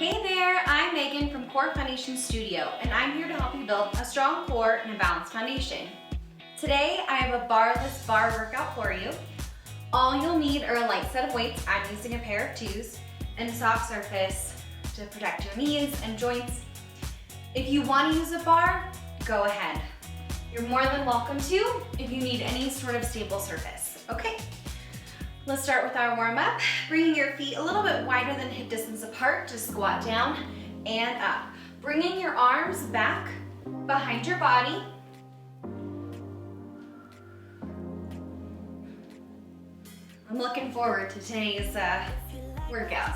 Hey there, I'm Megan from Core Foundation Studio, and I'm here to help you build a strong core and a balanced foundation. Today, I have a barreless bar workout for you. All you'll need are a light set of weights. I'm using a pair of 2s and a soft surface to protect your knees and joints. If you want to use a bar, go ahead. You're more than welcome to if you need any sort of stable surface. Okay, let's start with our warm-up. Bringing your feet a little bit wider than hip distance apart to squat down and up. Bringing your arms back behind your body. I'm looking forward to today's workout.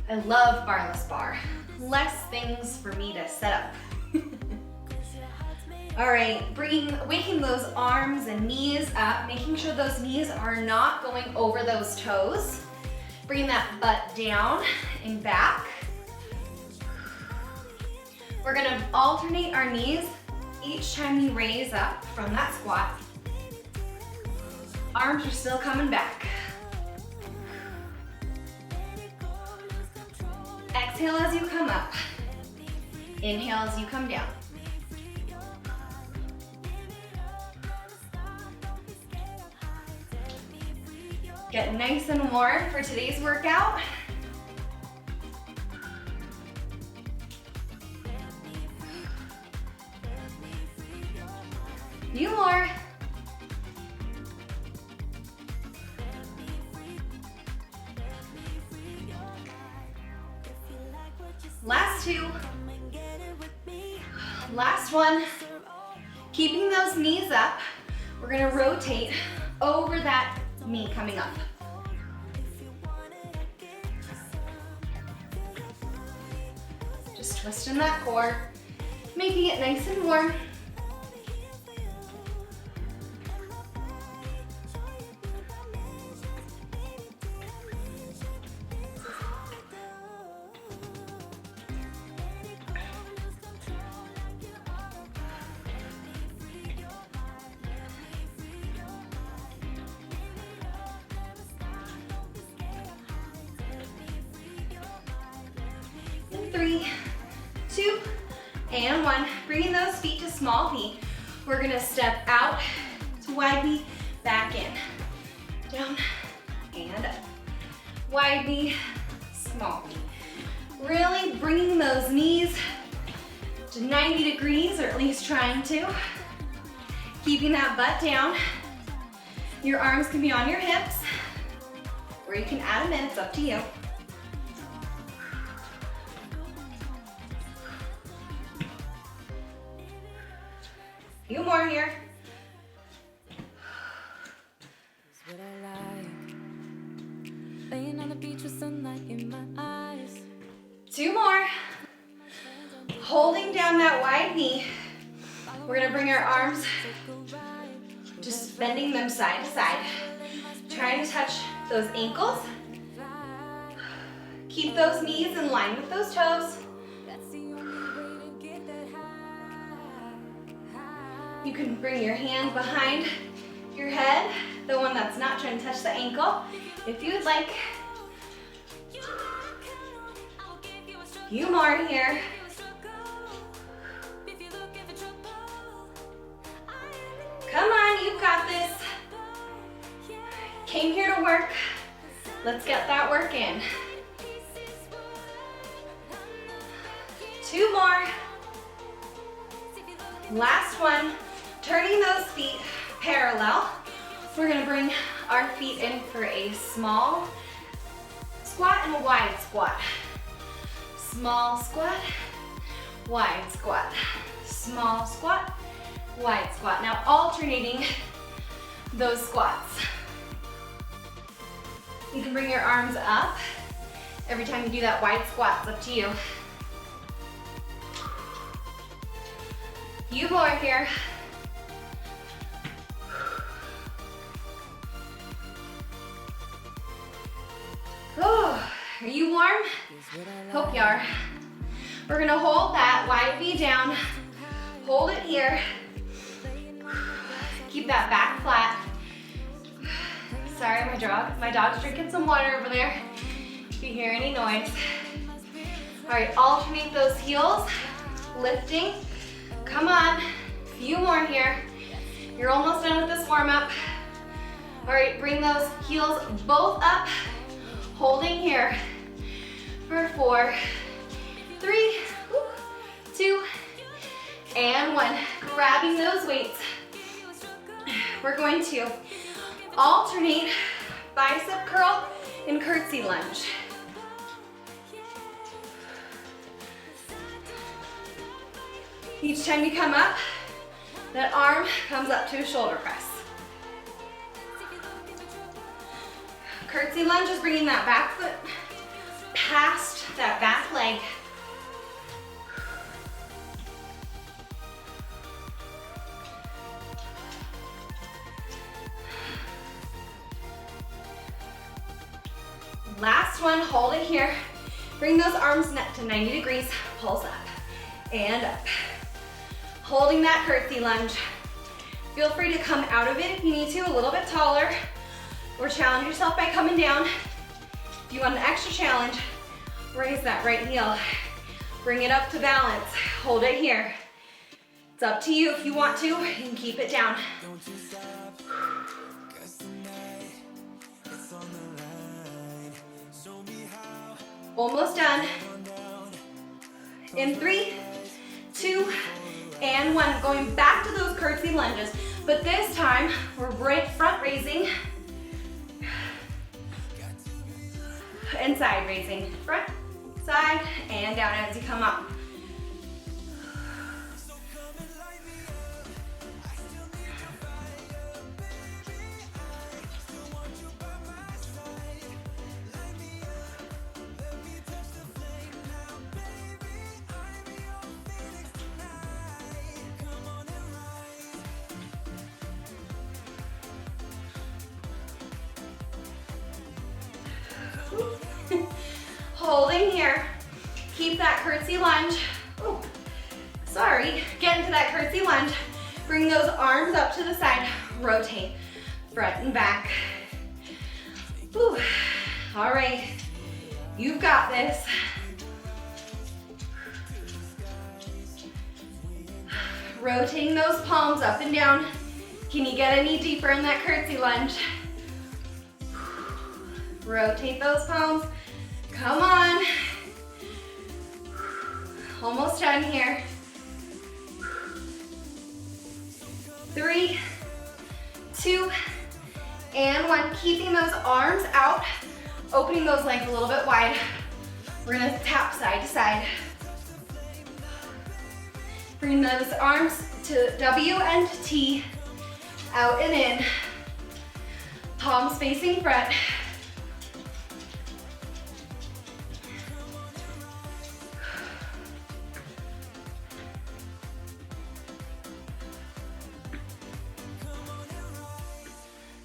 I love barreless bar. Less things for me to set up. All right, waking those arms and knees up, making sure those knees are not going over those toes. Bring that butt down and back. We're gonna alternate our knees each time you raise up from that squat. Arms are still coming back. Exhale as you come up. Inhale as you come down. Get nice and warm for today's workout. Few more. Last 2. Last one. Keeping those knees up, we're gonna rotate over that knee coming up. Just twisting that core, making it nice and warm. In 3, 2, and 1. Bringing those feet to small feet. We're gonna step out to wide knee, back in, down, and up. Wide knee, small knee. Really bringing those knees to 90 degrees, or at least trying to. Keeping that butt down. Your arms can be on your hips, or you can add them in, it's up to you. Few more here. Laying on the beach with sunlight in my eyes. 2 more. Holding down that wide knee. We're gonna bring our arms, just bending them side to side. Trying to touch those ankles. Keep those knees in line with those toes. You can bring your hand behind your head, the one that's not trying to touch the ankle, if you would like. Few more here. Come on, you've got this. Came here to work. Let's get that work in. 2 more. Last one. Turning those feet parallel. We're gonna bring our feet in for a small squat and a wide squat. Small squat, wide squat. Small squat, wide squat. Now alternating those squats. You can bring your arms up. Every time you do that wide squat, it's up to you. Few more here. Oh, are you warm? Hope you are. We're gonna hold that wide knee down. Hold it here. Keep that back flat. Sorry, my dog's drinking some water over there. If you hear any noise. All right, alternate those heels, lifting. Come on, a few more here. You're almost done with this warm-up. All right, bring those heels both up, holding here for 4, 3, 2, and 1. Grabbing those weights. We're going to alternate bicep curl and curtsy lunge. Each time you come up, that arm comes up to a shoulder press. Curtsy lunge is bringing that back foot past that back leg. Last one, hold it here. Bring those arms to 90 degrees, pulse up and up. Holding that curtsy lunge. Feel free to come out of it if you need to, a little bit taller, or challenge yourself by coming down. If you want an extra challenge, raise that right heel. Bring it up to balance. Hold it here. It's up to you if you want to, you can keep it down. Almost done. In 3, 2, and 1. Going back to those curtsy lunges, but this time we're front raising and side raising. Front, side, and down as you come up. Holding here. Keep that curtsy lunge. Ooh, sorry. Get into that curtsy lunge. Bring those arms up to the side. Rotate front and back. Ooh. All right. You've got this. Rotating those palms up and down. Can you get any deeper in that curtsy lunge? Rotate those palms. Come on. Almost done here. 3, 2, and 1. Keeping those arms out, opening those legs a little bit wide. We're gonna tap side to side. Bring those arms to W and T, out and in. Palms facing front.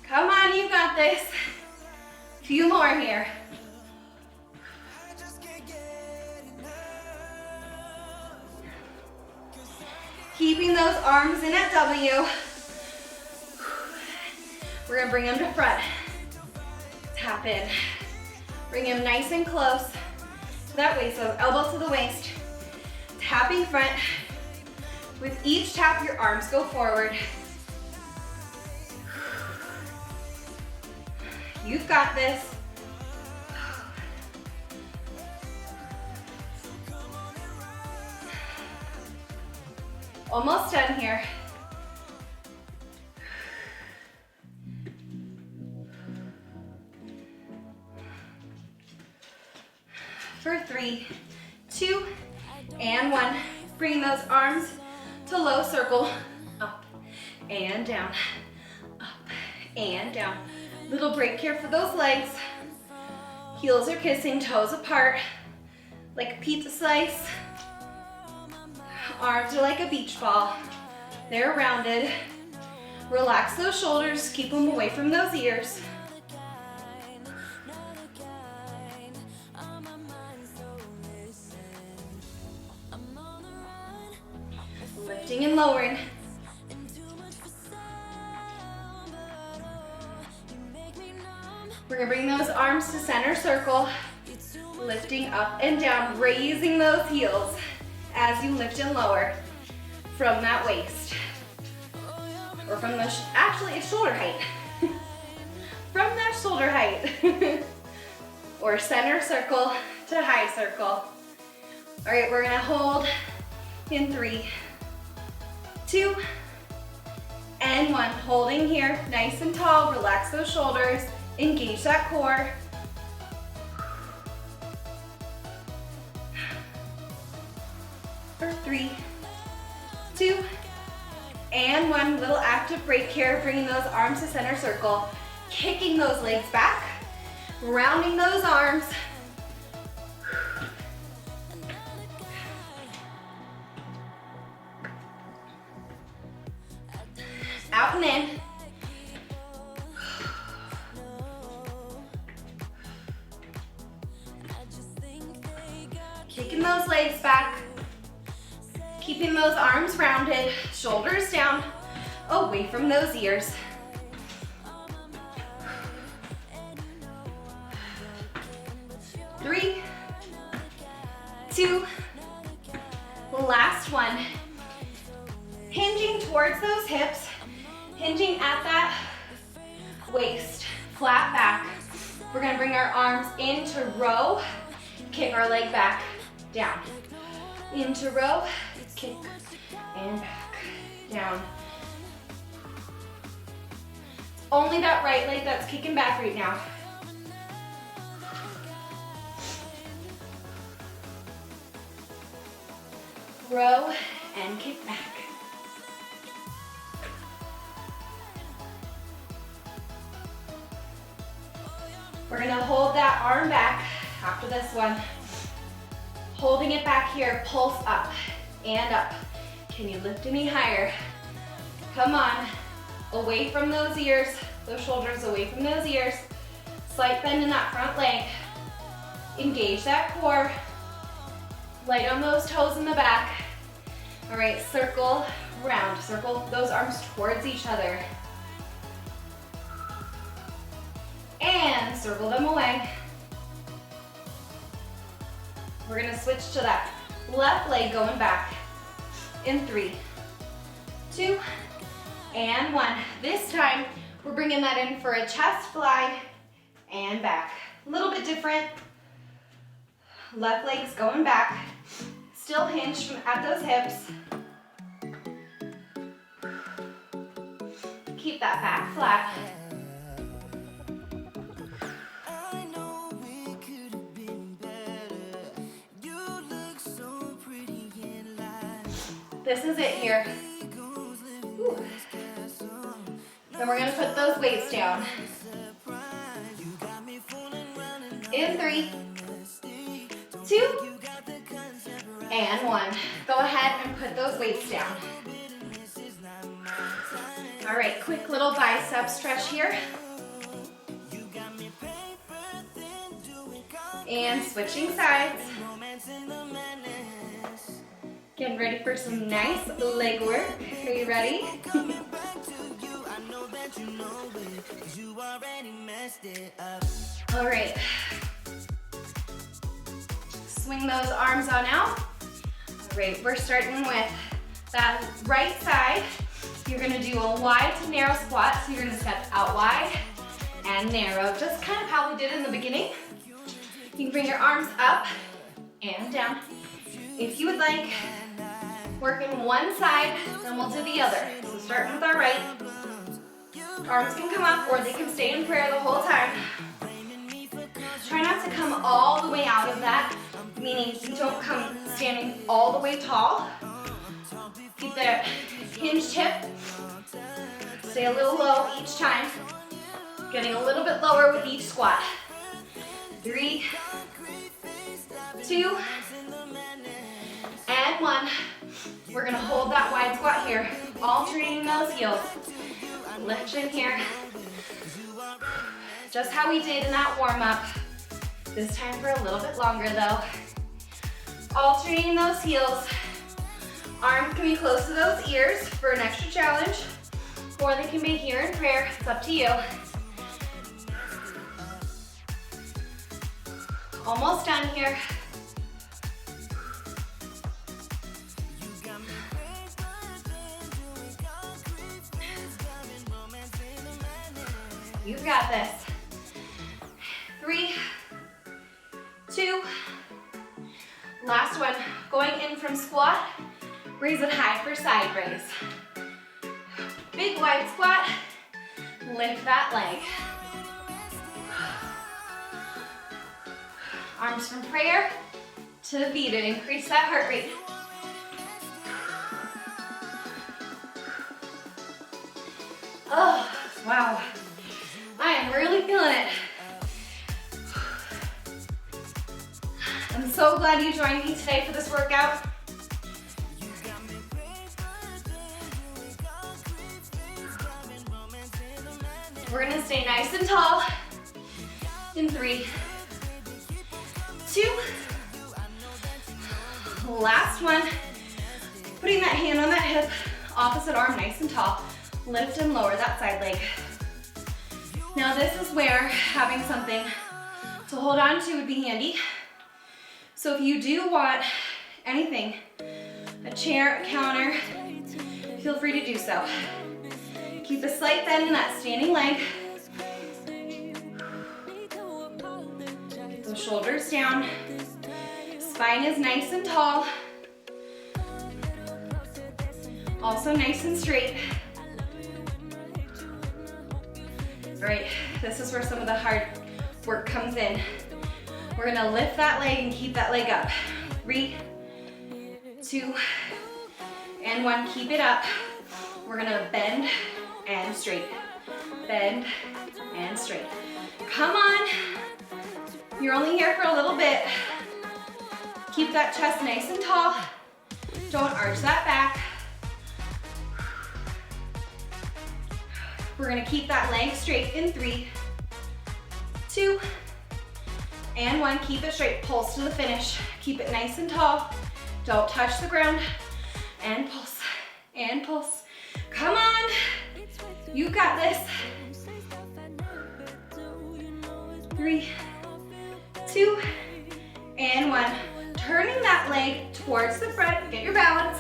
Come on, you got this. A few more here. Keeping those arms in at W. We're gonna bring them to front. Tap in. Bring them nice and close to that waist, so elbow to the waist. Tapping front. With each tap, your arms go forward. You've got this. Almost done here. For 3, 2, and 1. Bring those arms to low circle. Up and down. Up and down. Little break here for those legs. Heels are kissing, toes apart, like a pizza slice. Arms are like a beach ball. They're rounded. Relax those shoulders, keep them away from those ears. Lifting and lowering. We're gonna bring those arms to center circle. lifting up and down, raising those heels as you lift and lower from that waist. Or from the, actually it's shoulder height. From that shoulder height. Or center circle to high circle. All right, we're gonna hold in 3, 2, and 1. Holding here, nice and tall, relax those shoulders, engage that core. For 3, 2, and 1. Little active break here, bringing those arms to center circle, kicking those legs back, rounding those arms. Out and in. Kicking those legs back. Keeping those arms rounded, shoulders down, away from those ears. Three, 2, last one. Hinging towards those hips, hinging at that waist, flat back. We're gonna bring our arms into row, kick our leg back, down. Into row, kick, and back, down. Only that right leg that's kicking back right now. Row and kick back. We're gonna hold that arm back after this one. Holding it back here, pulse up and up. Can you lift any higher? Come on, away from those ears, those shoulders away from those ears. Slight bend in that front leg. Engage that core. Light on those toes in the back. All right, circle round. Circle those arms towards each other. And circle them away. We're gonna switch to that left leg going back in 3, 2, and 1. This time, we're bringing that in for a chest fly and back. A little bit different. Left leg's going back. Still hinged at those hips. Keep that back flat. This is it here. Ooh. Then we're gonna put those weights down. In 3, 2, and 1. Go ahead and put those weights down. All right, quick little bicep stretch here. And switching sides. Getting ready for some nice leg work. Are you ready? All right. Swing those arms on out. All right, we're starting with that right side. You're gonna do a wide to narrow squat. So you're gonna step out wide and narrow, just kind of how we did in the beginning. You can bring your arms up and down. If you would like, working one side, then we'll do the other. So starting with our right. Arms can come up or they can stay in prayer the whole time. Try not to come all the way out of that, meaning you don't come standing all the way tall. Keep that hinged hip. Stay a little low each time. Getting a little bit lower with each squat. 3, 2, and 1. We're gonna hold that wide squat here, alternating those heels. Lifting here. Just how we did in that warm-up. This time for a little bit longer though. Alternating those heels. Arms can be close to those ears for an extra challenge, or they can be here in prayer. It's up to you. Almost done here. You've got this. 3, 2, last one. Going in from squat, raise it high for side raise. Big wide squat, lift that leg. Arms from prayer to the feet and increase that heart rate. Oh, wow. I am really feeling it. I'm so glad you joined me today for this workout. We're gonna stay nice and tall in 3, 2, last one. Putting that hand on that hip, opposite arm nice and tall. Lift and lower that side leg. Now this is where having something to hold on to would be handy. So if you do want anything, a chair, a counter, feel free to do so. Keep a slight bend in that standing leg. Those shoulders down. Spine is nice and tall. Also nice and straight. Right, this is where some of the hard work comes in. We're gonna lift that leg and keep that leg up. 3, 2, and 1, keep it up. We're gonna bend and straight. Bend and straight. Come on. You're only here for a little bit. Keep that chest nice and tall. Don't arch that back. We're gonna keep that leg straight in 3, 2, and 1. Keep it straight, pulse to the finish. Keep it nice and tall. Don't touch the ground. And pulse, and pulse. Come on, you got this. 3, 2, and 1. Turning that leg towards the front, get your balance.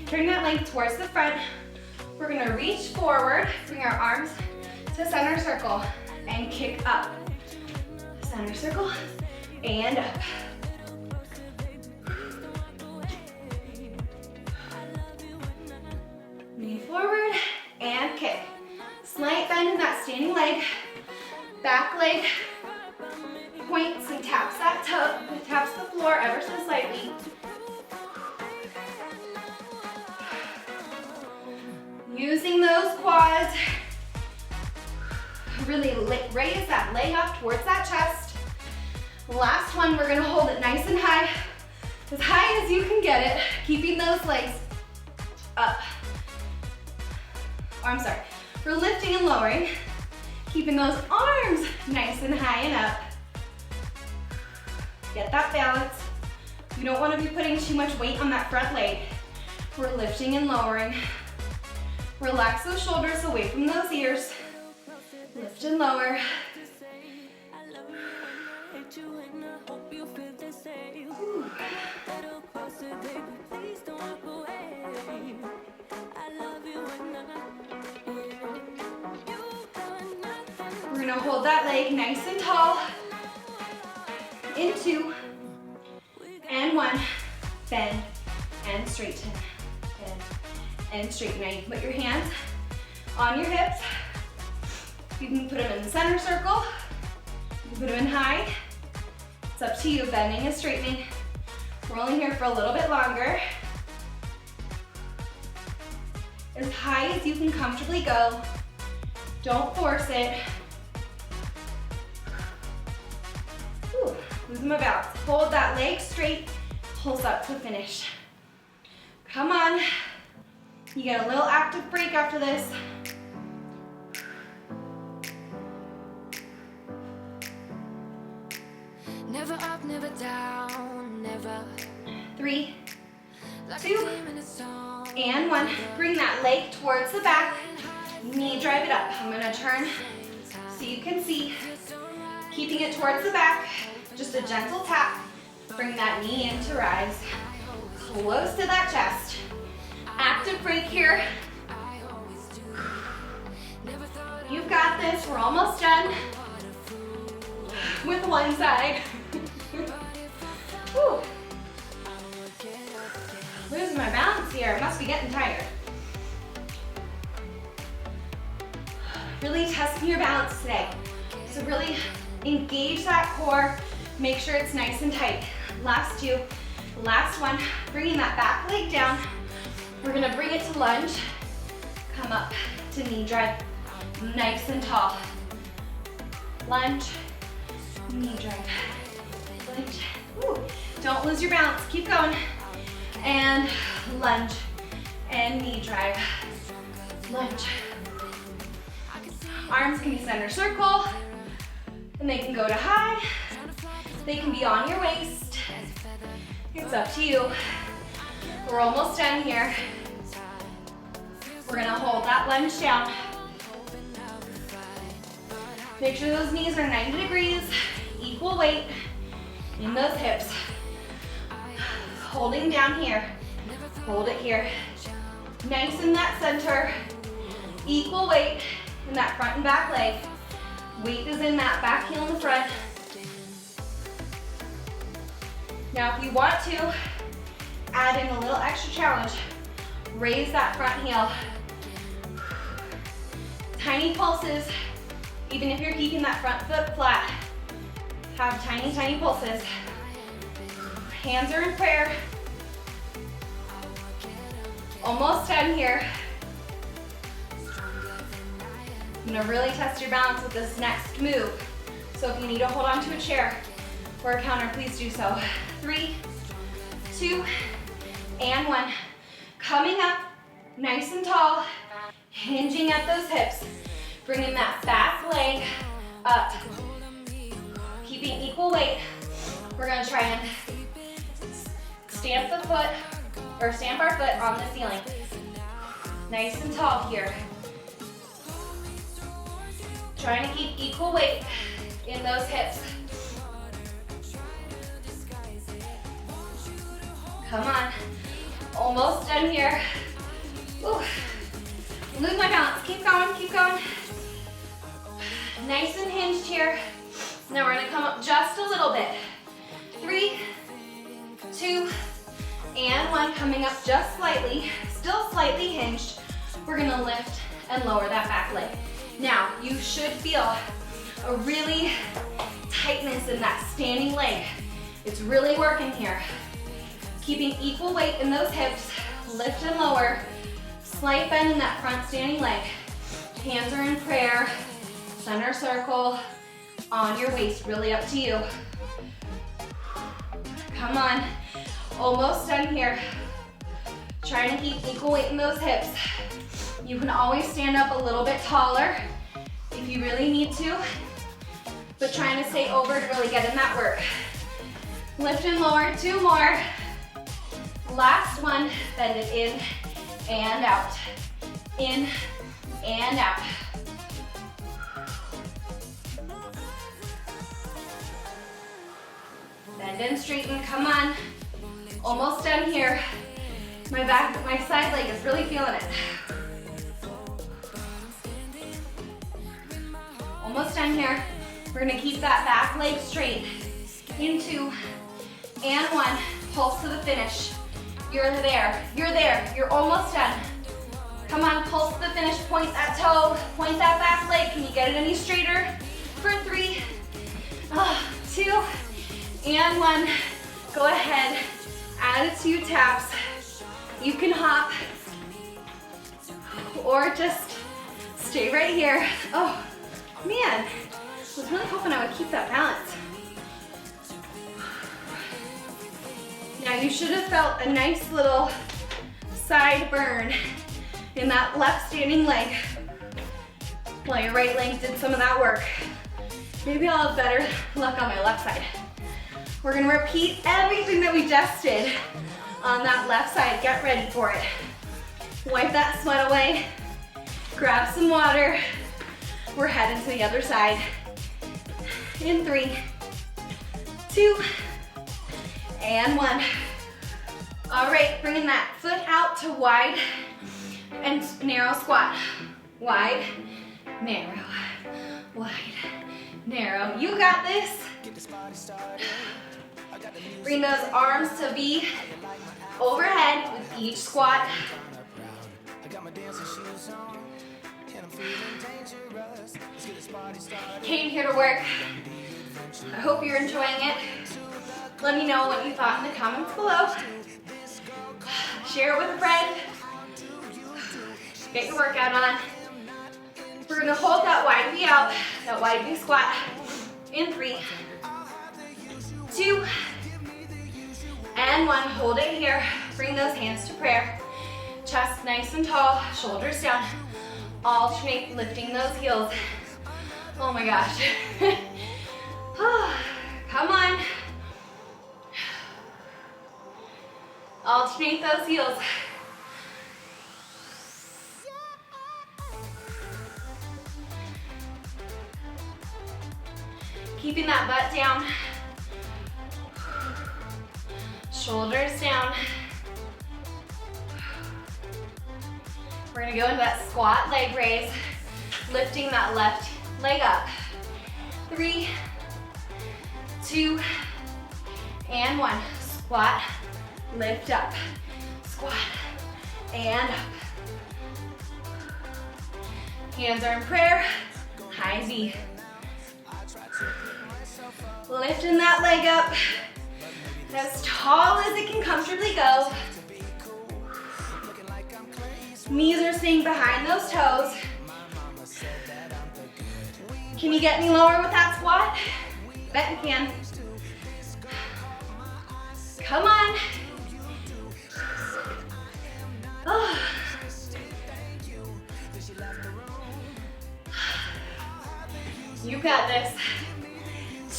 Turning that leg towards the front. We're gonna reach forward, bring our arms to center circle, and kick up. Center circle, and up. Lean forward, and kick. Slight bend in that standing leg. Back leg points and taps that toe, taps the floor ever so slightly. Using those quads, really raise that leg up towards that chest. Last one, we're gonna hold it nice and high as you can get it, keeping those legs up. Oh, I'm sorry, we're lifting and lowering, keeping those arms nice and high and up. Get that balance. You don't wanna be putting too much weight on that front leg. We're lifting and lowering. Relax those shoulders away from those ears. Lift and lower. Ooh. We're gonna hold that leg nice and tall. In 2, and 1. Bend and straighten. Bend and straighten. Now you can put your hands on your hips. You can put them in the center circle. You can put them in high. It's up to you, bending and straightening. We're only here for a little bit longer. As high as you can comfortably go. Don't force it. Whew, losing my balance. Hold that leg straight, pulse up to finish. Come on. You get a little active break after this. Never up, never down, never. 3, 2, and 1. Bring that leg towards the back. Knee drive it up. I'm gonna turn so you can see. Keeping it towards the back. Just a gentle tap. Bring that knee in to rise. Close to that chest. Active break here. You've got this. We're almost done with one side. Whew. Losing my balance here. Must be getting tired. Really testing your balance today. So really engage that core. Make sure it's nice and tight. Last two. Last one. Bringing that back leg down. We're gonna bring it to lunge. Come up to knee drive. Nice and tall. Lunge. Knee drive. Lunge. Woo. Don't lose your balance. Keep going. And lunge. And knee drive. Lunge. Arms can be center circle. And they can go to high. They can be on your waist. It's up to you. We're almost done here. We're gonna hold that lunge down. Make sure those knees are 90 degrees, equal weight in those hips. Holding down here. Hold it here. Nice in that center. Equal weight in that front and back leg. Weight is in that back heel in the front. Now if you want to, add in a little extra challenge. Raise that front heel. Tiny pulses, even if you're keeping that front foot flat. Have tiny, tiny pulses. Hands are in prayer. Almost done here. I'm gonna really test your balance with this next move. So if you need to hold on to a chair or a counter, please do so. 3, 2, and 1. Coming up, nice and tall, hinging at those hips, bringing that back leg up, keeping equal weight. We're gonna try and stamp our foot on the ceiling. Nice and tall here. Trying to keep equal weight in those hips. Come on. Almost done here. Ooh. Lose my balance. Keep going, keep going. Nice and hinged here. Now we're gonna come up just a little bit. 3, 2, and 1. Coming up just slightly. Still slightly hinged. We're gonna lift and lower that back leg. Now, you should feel a really tightness in that standing leg. It's really working here. Keeping equal weight in those hips, lift and lower, slight bend in that front standing leg. Hands are in prayer, center circle, on your waist, really up to you. Come on, almost done here. Trying to keep equal weight in those hips. You can always stand up a little bit taller if you really need to, but trying to stay over to really get in that work. Lift and lower, 2 more. Last one, bend it in and out. In and out. Bend and straighten, come on. Almost done here. My side leg is really feeling it. Almost done here. We're gonna keep that back leg straight. In 2 and 1. Pulse to the finish. You're there, you're almost done. Come on, pulse to the finish, point that toe, point that back leg. Can you get it any straighter? For 3, 2, and 1. Go ahead, add a 2 taps. You can hop, or just stay right here. Oh, man, I was really hoping I would keep that balance. Now you should have felt a nice little side burn in that left standing leg while your right leg did some of that work. Maybe I'll have better luck on my left side. We're gonna repeat everything that we just did on that left side. Get ready for it. Wipe that sweat away. Grab some water. We're heading to the other side. In 3, 2, and 1. All right, bringing that foot out to wide and narrow squat. Wide, narrow, wide, narrow. You got this. Bring those arms to be overhead with each squat. Came here to work. I hope you're enjoying it. Let me know what you thought in the comments below. Share it with a friend. Get your workout on. We're gonna hold that wide V out, that wide V squat in 3, 2, and 1. Hold it here. Bring those hands to prayer. Chest nice and tall, shoulders down. Alternate lifting those heels. Oh my gosh. Come on. Alternate those heels. Keeping that butt down. Shoulders down. We're gonna go into that squat leg raise, lifting that left leg up. 3, 2, and 1. Squat, lift up. Squat, and up. Hands are in prayer, high V. Lifting that leg up as tall as it can comfortably go. Knees are staying behind those toes. Can you get me lower with that squat? Bet you can. Come on. Oh. You got this.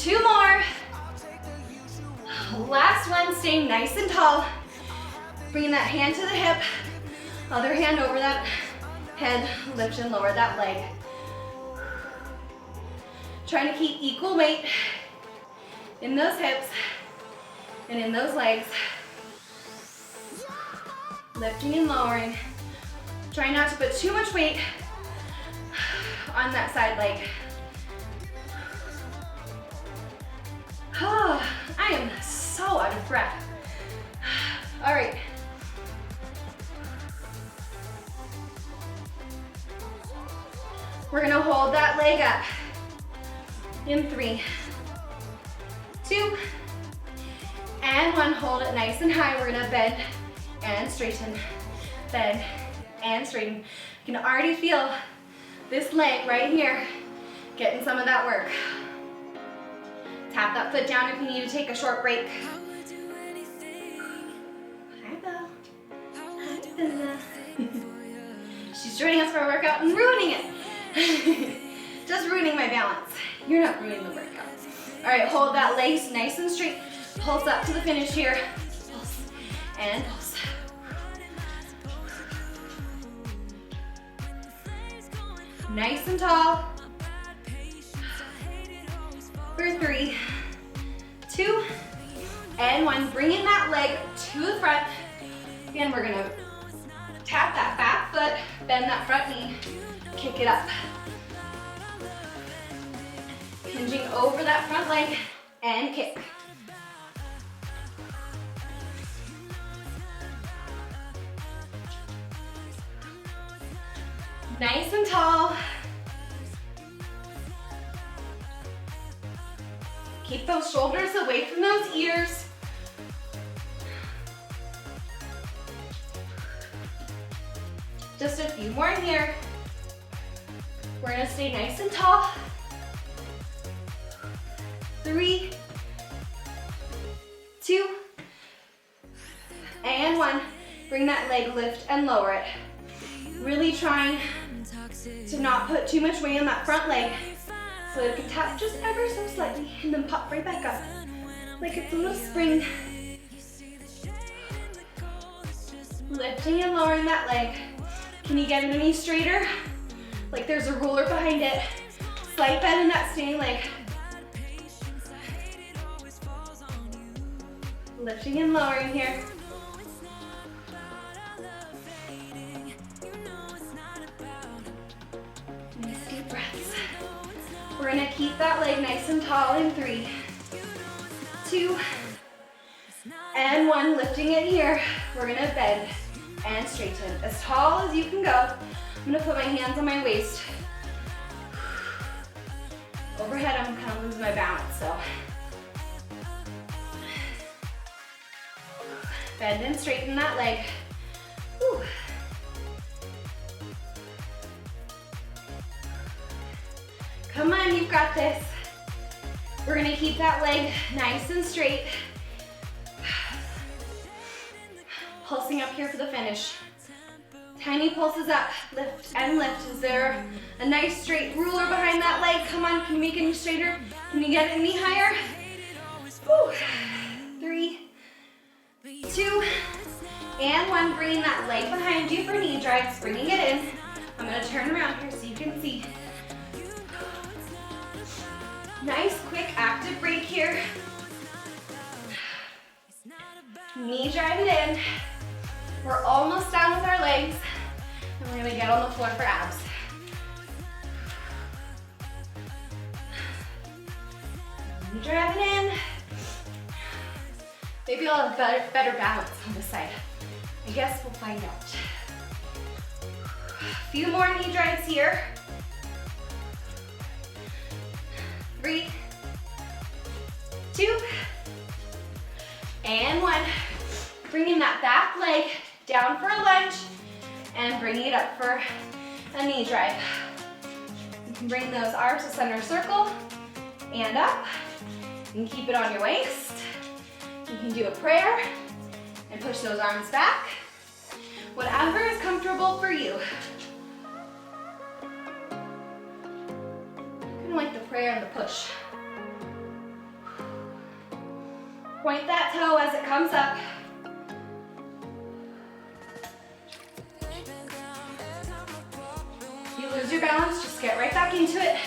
2 more. Last one, staying nice and tall. Bringing that hand to the hip. Other hand over that head. Lift and lower that leg. Trying to keep equal weight in those hips and in those legs. Lifting and lowering. Try not to put too much weight on that side leg. Oh, I am so out of breath. All right. We're gonna hold that leg up in 3, 2, and 1. Hold it nice and high. We're gonna bend and straighten, bend and straighten. You can already feel this leg right here getting some of that work. Tap that foot down if you need to take a short break. Hi, Belle. Hi, Bella. She's joining us for a workout and ruining it. Just ruining my balance. You're not ruining the workout. All right, hold that leg nice and straight. Pulse up to the finish here. Pulse and pulse. Nice and tall. For 3, 2, and 1. Bringing that leg to the front. Again, we're gonna tap that back foot, bend that front knee, kick it up. Hinging over that front leg and kick. Nice and tall. Keep those shoulders away from those ears. Just a few more here. We're gonna stay nice and tall. 3, 2, and 1. Bring that leg, lift and lower it. Really trying to not put too much weight on that front leg so it can tap just ever so slightly and then pop right back up like it's a little spring. Lifting and lowering that leg. Can you get it any straighter? Like there's a ruler behind it. Slight bend in that standing leg. Lifting and lowering here. Nice deep breaths. We're gonna keep that leg nice and tall in 3, 2, and 1. Lifting it here. We're gonna bend and straighten as tall as you can go. I'm gonna put my hands on my waist. Overhead, I'm kind of losing my balance, so. Bend and straighten that leg. Whew. Come on, you've got this. We're gonna keep that leg nice and straight. Pulsing up here for the finish. Tiny pulses up, lift and lift. Is there a nice straight ruler behind that leg? Come on, can you make it any straighter? Can you get it any higher? Whew. 3, 2, and 1. Bringing that leg behind you for knee drags, bringing it in. I'm gonna turn around here so you can see. Nice, quick, active break here. Knee drive it in. We're almost done with our legs. And we're gonna get on the floor for abs. Knee drive it in. Maybe I'll have better balance on this side. I guess we'll find out. A few more knee drives here. 3, 2, and 1. Bringing that back leg down for a lunge and bringing it up for a knee drive. You can bring those arms to center circle and up. You can keep it on your waist. You can do a prayer and push those arms back. Whatever is comfortable for you. Kind of like the prayer and the push. Point that toe as it comes up. If you lose your balance, just get right back into it.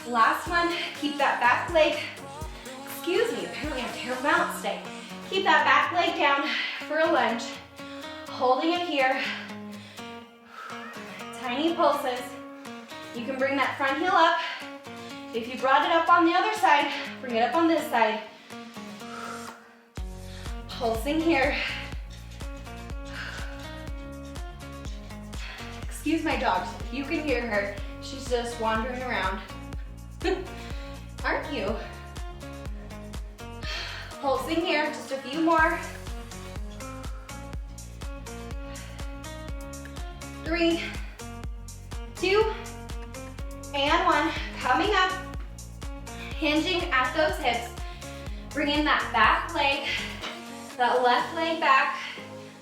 Last one, keep that back leg, excuse me, apparently I have terrible balance today. Keep that back leg down for a lunge, holding it here. Tiny pulses. You can bring that front heel up. If you brought it up on the other side, bring it up on this side. Pulsing here. Excuse my dog, if you can hear her, she's just wandering around. Aren't you? Pulsing here, just a few more. 3, 2, and 1. Coming up, hinging at those hips. Bringing that back leg, that left leg back,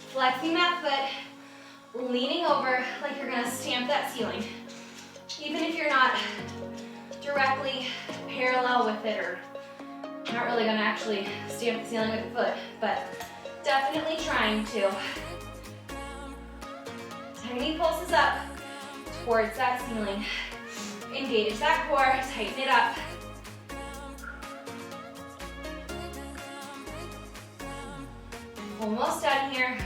flexing that foot, leaning over like you're gonna stamp that ceiling. Even if you're not directly parallel with it, or not really gonna actually stamp the ceiling with your foot, but definitely trying to. Tiny pulses up towards that ceiling. Engage that core, tighten it up. Almost done here.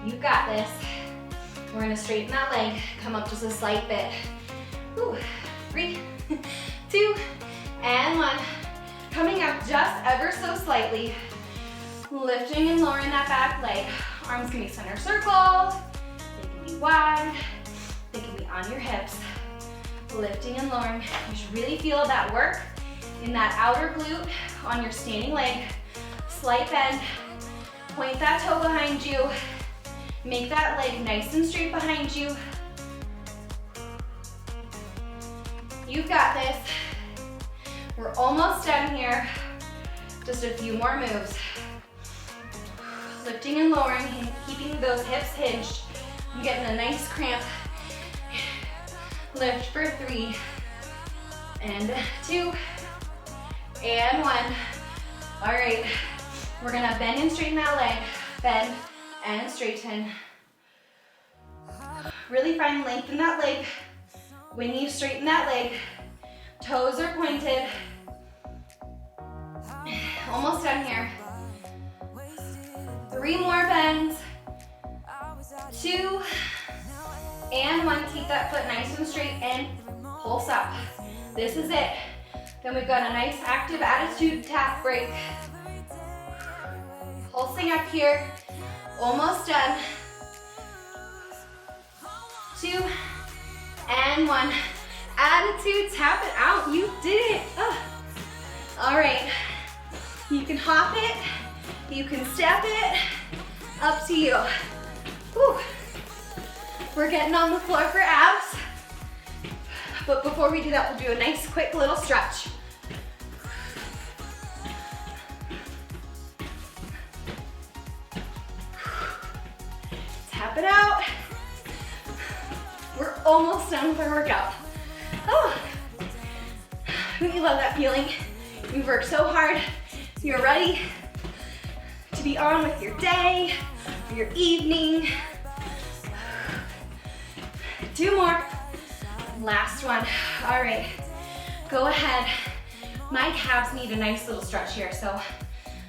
You've got this. We're gonna straighten that leg, come up just a slight bit. Whew. 3, 2, and 1. Coming up just ever so slightly. Lifting and lowering that back leg. Arms can be center circled, they can be wide, they can be on your hips. Lifting and lowering. You should really feel that work in that outer glute on your standing leg. Slight bend. Point that toe behind you. Make that leg nice and straight behind you. You've got this. We're almost done here. Just a few more moves. Lifting and lowering, keeping those hips hinged. I'm getting a nice cramp. Lift for 3, and 2, and 1. All right, we're gonna bend and straighten that leg. Bend and straighten. Really find length in that leg. When you straighten that leg, toes are pointed. Almost done here. 3 more bends. 2 and 1. Keep that foot nice and straight and pulse up. This is it. Then we've got a nice active attitude tap break. Pulsing up here. Almost done. 2 and 1. Attitude, tap it out. You did it. All right. You can hop it. You can step it. Up to you. Whew. We're getting on the floor for abs. But before we do that, we'll do a nice quick little stretch. Tap it out. We're almost done with our workout. Oh, don't you love that feeling? You've worked so hard. You're ready to be on with your day, or your evening. 2 more. Last one. All right, go ahead. My calves need a nice little stretch here, so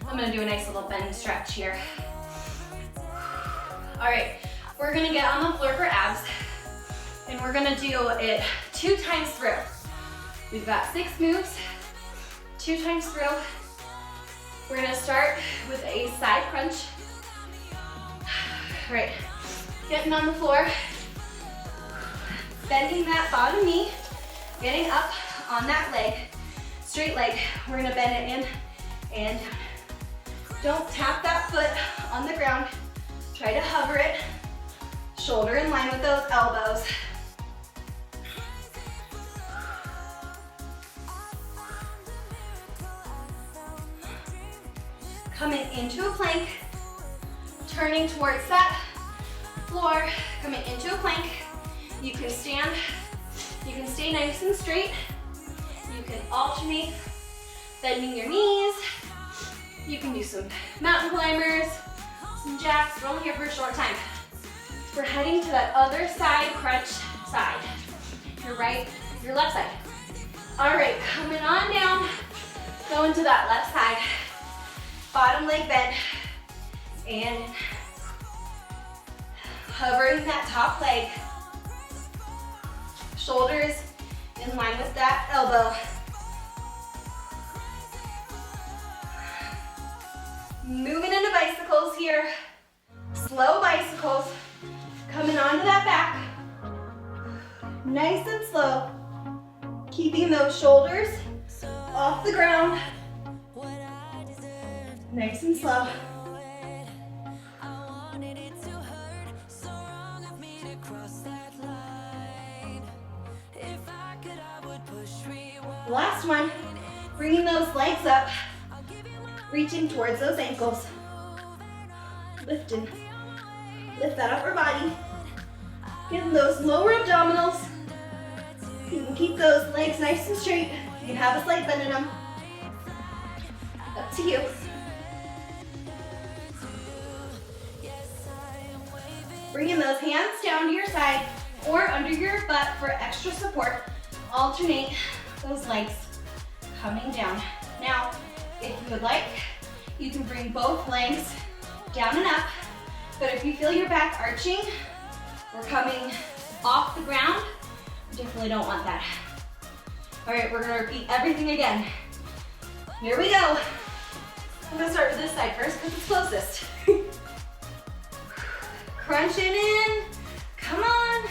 I'm gonna do a nice little bend stretch here. All right, we're gonna get on the floor for abs, and we're gonna do it 2 times through. We've got 6 moves, 2 times through. We're gonna start with a side crunch. All right, getting on the floor, bending that bottom knee, getting up on that leg, straight leg. We're gonna bend it in and down. Don't tap that foot on the ground. Try to hover it, shoulder in line with those elbows. Coming into a plank, turning towards that floor, coming into a plank. You can stand, you can stay nice and straight. You can alternate bending your knees. You can do some mountain climbers, some jacks. We're only here for a short time. We're heading to that other side crunch side. Your right, your left side. All right, coming on down, going to that left side. Bottom leg bend, and hovering that top leg. Shoulders in line with that elbow. Moving into bicycles here. Slow bicycles. Coming onto that back. Nice and slow. Keeping those shoulders off the ground. Nice and slow. Last one, bringing those legs up, reaching towards those ankles. Lifting, lift that upper body. Getting those lower abdominals. You can keep those legs nice and straight. You can have a slight bend in them. Up to you. Bringing those hands down to your side or under your butt for extra support. Alternate those legs coming down. Now, if you would like, you can bring both legs down and up, but if you feel your back arching or coming off the ground, you definitely don't want that. All right, we're gonna repeat everything again. Here we go. I'm gonna start with this side first because it's closest. Crunching in, come on.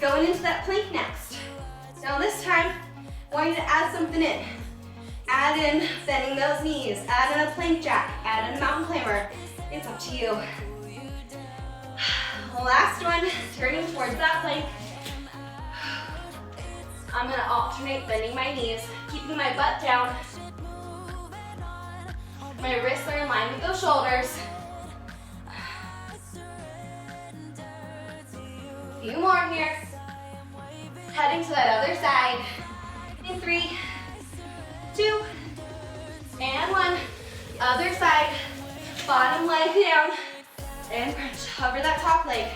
Going into that plank next. Now this time, I want you to add something in. Add in bending those knees, add in a plank jack, add in a mountain climber. It's up to you. Last one, turning towards that plank. I'm gonna alternate bending my knees, keeping my butt down. My wrists are in line with those shoulders. A few more here. Heading to that other side. In 3, 2, and 1. Other side. Bottom leg down. And crunch. Hover that top leg.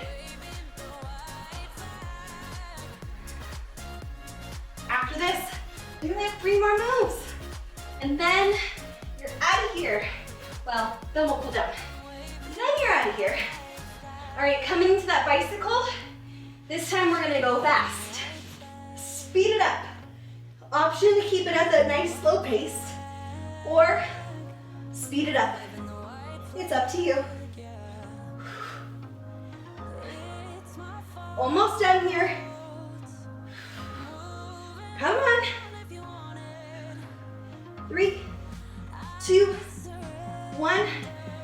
after this, we only have 3 more moves. And then you're out of here. Well, then we'll pull down. Then you're out of here. All right, coming to that bicycle. This time we're gonna go fast. Speed it up. Option to keep it at that nice slow pace, or speed it up. It's up to you. Almost done here. Come on. 3, 2, 1.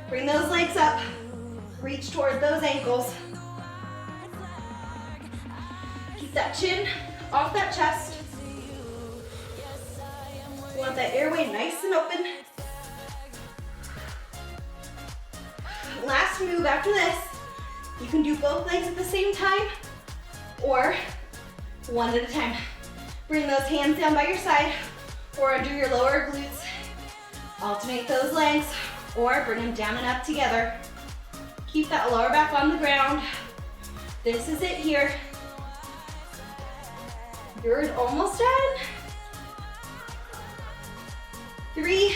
Bring those legs up. Reach toward those ankles. Keep that chin off that chest. You want that airway nice and open. Last move after this. You can do both legs at the same time or one at a time. Bring those hands down by your side or under your lower glutes. Alternate those legs or bring them down and up together. Keep that lower back on the ground. This is it here. You're almost done. 3,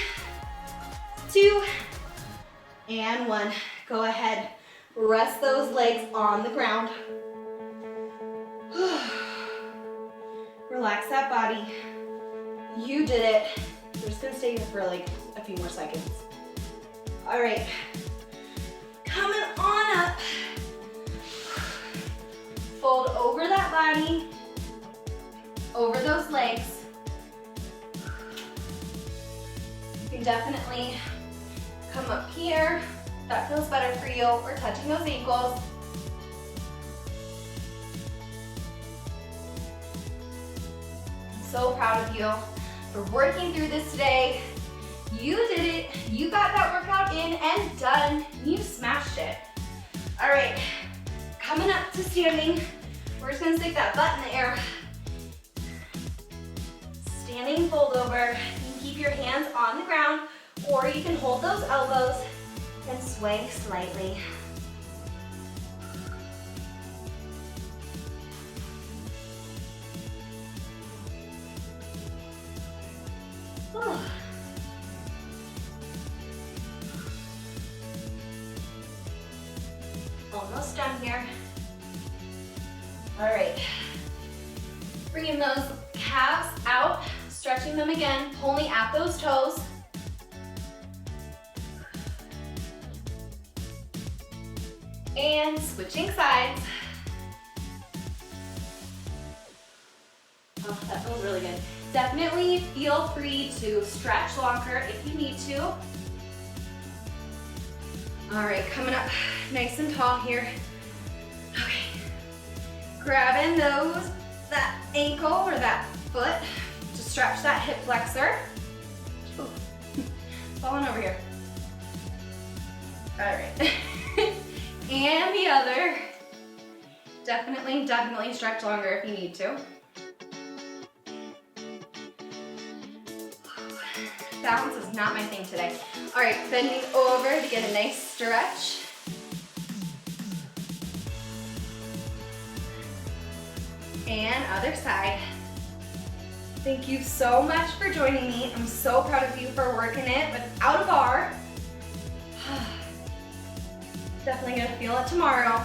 2, and 1. Go ahead. Rest those legs on the ground. Relax that body. You did it. We're just gonna stay here for like a few more seconds. All right. Coming on up. Fold over that body, over those legs. You can definitely come up here. If that feels better for you, or touching those ankles. I'm so proud of you for working through this today. You did it. You got that workout in and done. You smashed it. All right, coming up to standing. We're just gonna stick that butt in the air. Standing fold over. You can keep your hands on the ground, or you can hold those elbows and sway slightly. Oh. Almost done here. All right. Bringing those calves out, stretching them again, pulling at those toes. And switching sides. Oh, that feels really good. Definitely feel free to stretch longer if you need to. All right, coming up nice and tall here. Okay, grabbing that ankle or that foot to stretch that hip flexor. Ooh. Falling over here. All right. And the other. Definitely stretch longer if you need to. Balance is not my thing today. All right, bending over to get a nice stretch. And other side. Thank you so much for joining me. I'm so proud of you for working it without a bar. Definitely gonna feel it tomorrow.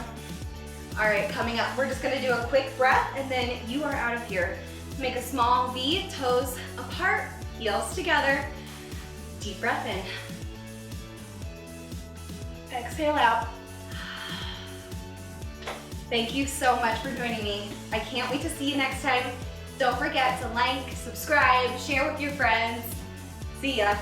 All right, coming up, we're just gonna do a quick breath and then you are out of here. Make a small V, toes apart, heels together. Deep breath in. Exhale out. Thank you so much for joining me. I can't wait to see you next time. Don't forget to like, subscribe, share with your friends. See ya.